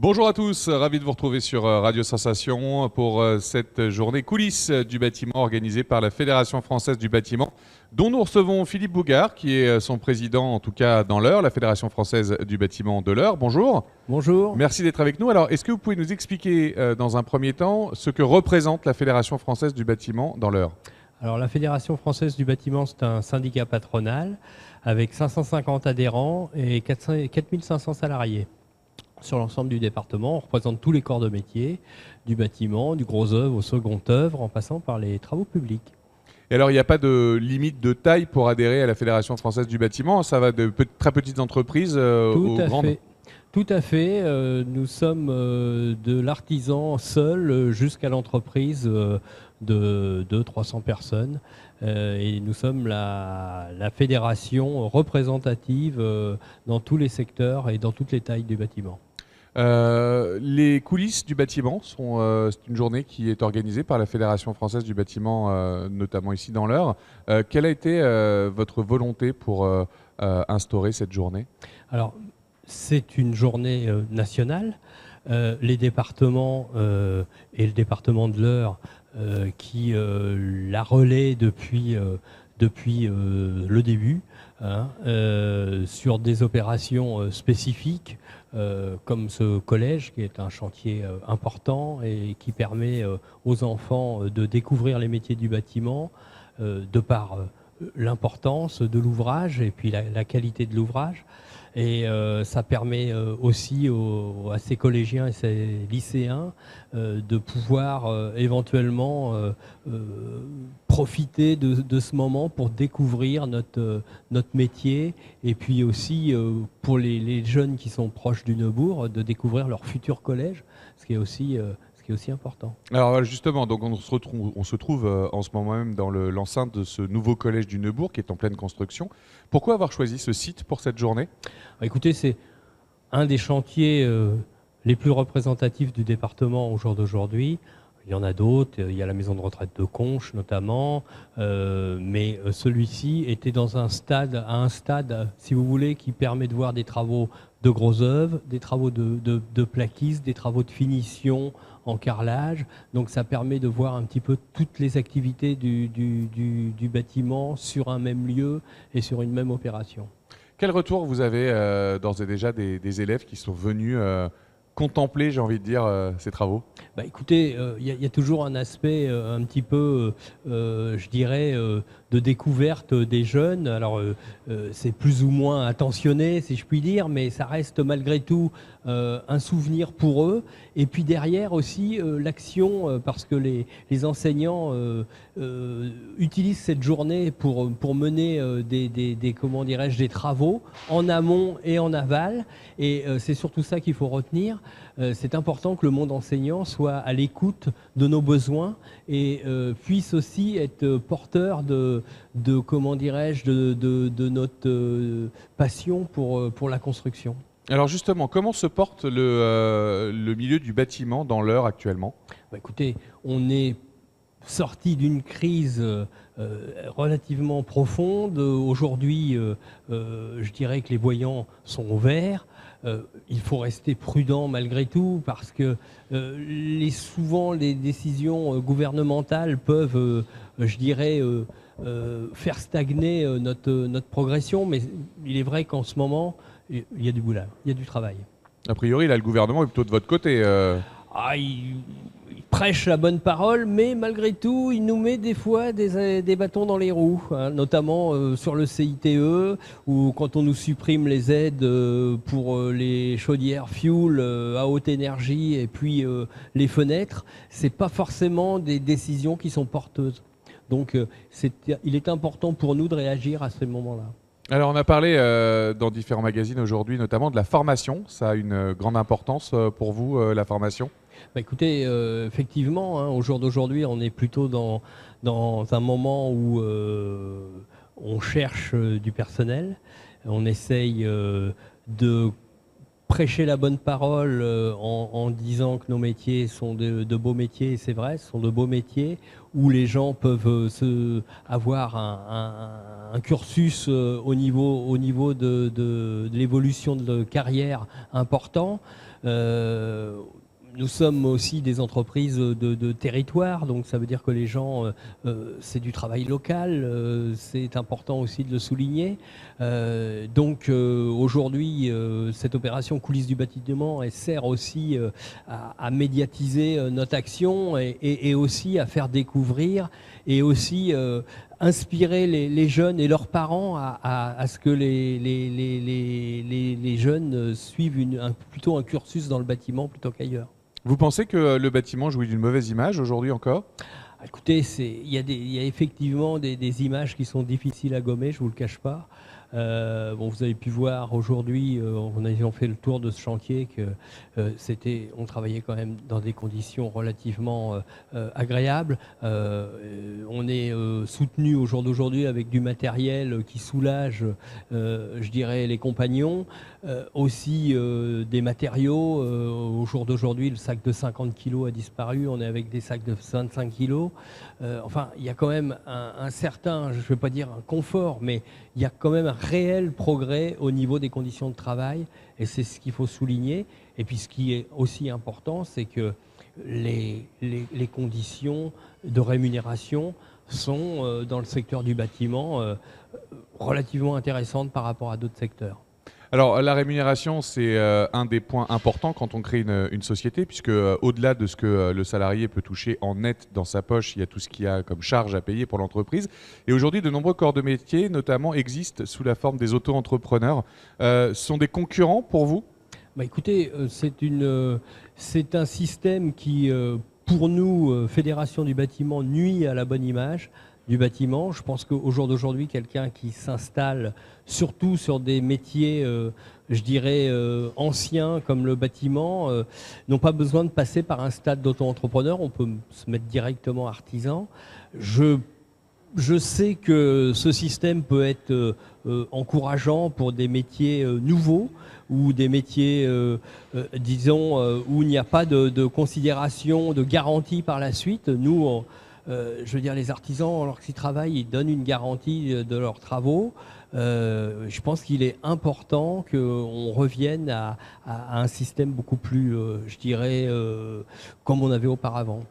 Bonjour à tous, ravi de vous retrouver sur Radio Sensation pour cette journée coulisses du bâtiment organisée par la Fédération française du bâtiment, dont nous recevons Philippe Bougard, qui est son président, en tout cas dans l'Eure, la Fédération française du bâtiment de l'Eure. Bonjour. Bonjour. Merci d'être avec nous. Alors, est-ce que vous pouvez nous expliquer dans un premier temps ce que représente la Fédération française du bâtiment dans l'Eure ? Alors la Fédération française du bâtiment, c'est un syndicat patronal avec 550 adhérents et 4500 salariés. Sur l'ensemble du département, on représente tous les corps de métier, du bâtiment, du gros œuvre au second œuvre, en passant par les travaux publics. Et alors, il n'y a pas de limite de taille pour adhérer à la Fédération française du bâtiment. Ça va de très petites entreprises aux grandes. Tout à fait. Nous sommes de l'artisan seul jusqu'à l'entreprise de 200-300 personnes. Et nous sommes la fédération représentative dans tous les secteurs et dans toutes les tailles du bâtiment. Les coulisses du bâtiment c'est une journée qui est organisée par la Fédération française du bâtiment, notamment ici dans l'Eure. Quelle a été votre volonté pour instaurer cette journée ? Alors, c'est une journée nationale. Les départements et le département de l'Eure qui la relaie depuis le début, sur des opérations spécifiques, comme ce collège qui est un chantier important et qui permet aux enfants de découvrir les métiers du bâtiment de par l'importance de l'ouvrage et puis la qualité de l'ouvrage. Et ça permet aussi à ces collégiens et ces lycéens de pouvoir éventuellement profiter de ce moment pour découvrir notre métier, et puis aussi pour les jeunes qui sont proches du Neubourg, de découvrir leur futur collège, ce qui est aussi important. Alors justement, donc on se trouve en ce moment même dans l'enceinte de ce nouveau collège du Neubourg qui est en pleine construction. Pourquoi avoir choisi ce site pour cette journée ? Écoutez, c'est un des chantiers les plus représentatifs du département au jour d'aujourd'hui. Il y en a d'autres, il y a la maison de retraite de Conches notamment, mais celui-ci était à un stade, si vous voulez, qui permet de voir des travaux de gros œuvres, des travaux de plaquistes, des travaux de finition en carrelage. Donc ça permet de voir un petit peu toutes les activités du bâtiment sur un même lieu et sur une même opération. Quel retour vous avez d'ores et déjà des élèves qui sont venus contempler, j'ai envie de dire, ces travaux ? Écoutez, il y a toujours un aspect un petit peu, je dirais, de découverte des jeunes. Alors, c'est plus ou moins attentionné, si je puis dire, mais ça reste malgré tout un souvenir pour eux. Et puis derrière aussi, l'action, parce que les enseignants utilisent cette journée pour mener comment dirais-je, des travaux en amont et en aval. Et c'est surtout ça qu'il faut retenir. C'est important que le monde enseignant soit à l'écoute de nos besoins et puisse aussi être porteur de comment dirais-je, de notre passion pour la construction. Alors justement, comment se porte le milieu du bâtiment dans l'Eure actuellement ? Écoutez, on est sorti d'une crise relativement profonde. Aujourd'hui, je dirais que les voyants sont au vert. Il faut rester prudent malgré tout parce que souvent les décisions gouvernementales peuvent, je dirais, faire stagner notre progression. Mais il est vrai qu'en ce moment, il y a du boulot, il y a du travail. A priori, là, le gouvernement est plutôt de votre côté. Il prêche la bonne parole, mais malgré tout, il nous met des fois des bâtons dans les roues, notamment sur le CITE, ou quand on nous supprime les aides pour les chaudières fuel à haute énergie et puis les fenêtres, c'est pas forcément des décisions qui sont porteuses. Donc il est important pour nous de réagir à ces moments-là. Alors on a parlé dans différents magazines aujourd'hui notamment de la formation. Ça a une grande importance pour vous, la formation ? Écoutez, effectivement, au jour d'aujourd'hui, on est plutôt dans un moment où on cherche du personnel. On essaye de prêcher la bonne parole en disant que nos métiers sont de beaux métiers, et c'est vrai, ce sont de beaux métiers où les gens peuvent avoir un cursus au niveau de l'évolution de carrière important. Nous sommes aussi des entreprises de territoire, donc ça veut dire que les gens, c'est du travail local, c'est important aussi de le souligner. Aujourd'hui, cette opération Coulisses du bâtiment, elle sert aussi à médiatiser notre action et aussi à faire découvrir et aussi inspirer les jeunes et leurs parents à ce que les jeunes suivent plutôt un cursus dans le bâtiment plutôt qu'ailleurs. Vous pensez que le bâtiment jouit d'une mauvaise image aujourd'hui encore ? Écoutez, il y a effectivement des images qui sont difficiles à gommer, je ne vous le cache pas. Vous avez pu voir aujourd'hui, en ayant fait le tour de ce chantier, que on travaillait quand même dans des conditions relativement agréables. On est soutenu au jour d'aujourd'hui avec du matériel qui soulage, je dirais, les compagnons. Aussi des matériaux. Au jour d'aujourd'hui, le sac de 50 kg a disparu. On est avec des sacs de 25 kg. Enfin, il y a quand même un certain, je ne vais pas dire un confort, mais il y a quand même un réel progrès au niveau des conditions de travail. Et c'est ce qu'il faut souligner. Et puis, ce qui est aussi important, c'est que les conditions de rémunération sont, dans le secteur du bâtiment, relativement intéressantes par rapport à d'autres secteurs. Alors la rémunération, c'est un des points importants quand on crée une société, puisque au-delà de ce que le salarié peut toucher en net dans sa poche, il y a tout ce qu'il y a comme charge à payer pour l'entreprise. Et aujourd'hui, de nombreux corps de métier, notamment, existent sous la forme des auto-entrepreneurs. Sont des concurrents pour vous ? Écoutez, c'est un système qui, pour nous, Fédération du bâtiment, nuit à la bonne image du bâtiment. Je pense qu'au jour d'aujourd'hui, quelqu'un qui s'installe surtout sur des métiers, je dirais, anciens comme le bâtiment, n'ont pas besoin de passer par un stade d'auto-entrepreneur. On peut se mettre directement artisan. Je sais que ce système peut être encourageant pour des métiers nouveaux ou des métiers, disons, où il n'y a pas de considération, de garantie par la suite. Nous, je veux dire, les artisans, lorsqu'ils travaillent, ils donnent une garantie de leurs travaux. Je pense qu'il est important qu'on revienne à un système beaucoup plus, je dirais, comme on avait auparavant.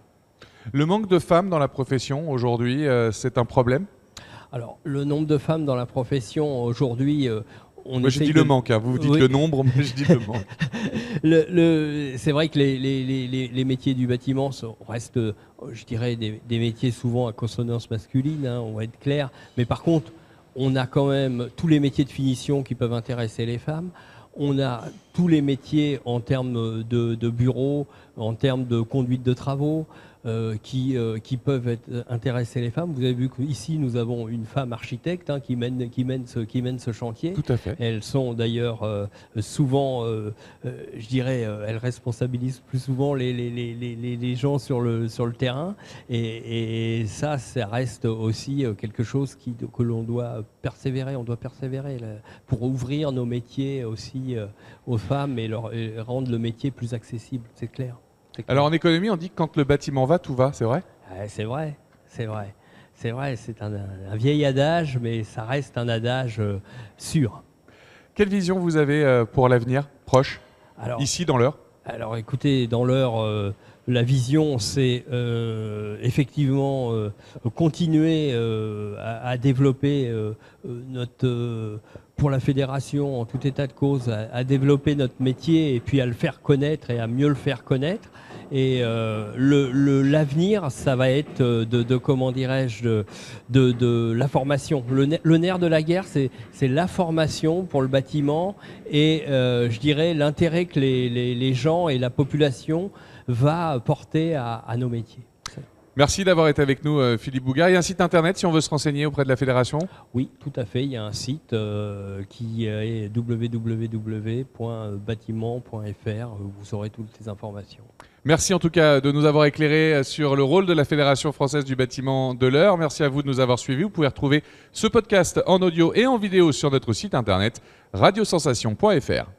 Le manque de femmes dans la profession aujourd'hui, c'est un problème ? Alors, le nombre de femmes dans la profession aujourd'hui, moi, je dis le manque, hein. Vous dites le nombre, moi je dis le manque. C'est vrai que les métiers du bâtiment restent, je dirais, des métiers souvent à consonance masculine, hein, on va être clair. Mais par contre, on a quand même tous les métiers de finition qui peuvent intéresser les femmes. On a tous les métiers en termes de bureau, en termes de conduite de travaux, qui peuvent intéresser les femmes. Vous avez vu qu'ici, nous avons une femme architecte qui mène ce chantier. Tout à fait. Elles sont d'ailleurs souvent, je dirais, elles responsabilisent plus souvent les gens sur le terrain. Et ça reste aussi quelque chose que l'on doit persévérer. On doit persévérer pour ouvrir nos métiers aussi aux femmes et rendre le métier plus accessible, c'est clair. Alors en économie, on dit que quand le bâtiment va, tout va, c'est vrai ? C'est vrai, c'est vrai. C'est vrai, c'est un vieil adage, mais ça reste un adage sûr. Quelle vision vous avez pour l'avenir proche, ici dans l'Eure ? Alors écoutez, dans l'Eure, la vision, c'est effectivement continuer à développer pour la fédération, en tout état de cause, à développer notre métier et puis à le faire connaître et à mieux le faire connaître. Et l'avenir, ça va être comment dirais-je, de la formation. Le nerf de la guerre, c'est la formation pour le bâtiment et je dirais l'intérêt que les gens et la population va porter à nos métiers. Merci d'avoir été avec nous, Philippe Bougard. Il y a un site internet si on veut se renseigner auprès de la fédération ? Oui, tout à fait. Il y a un site qui est www.batiment.fr. Vous aurez toutes les informations. Merci en tout cas de nous avoir éclairé sur le rôle de la Fédération française du bâtiment de l'Eure. Merci à vous de nous avoir suivis. Vous pouvez retrouver ce podcast en audio et en vidéo sur notre site internet radiosensation.fr.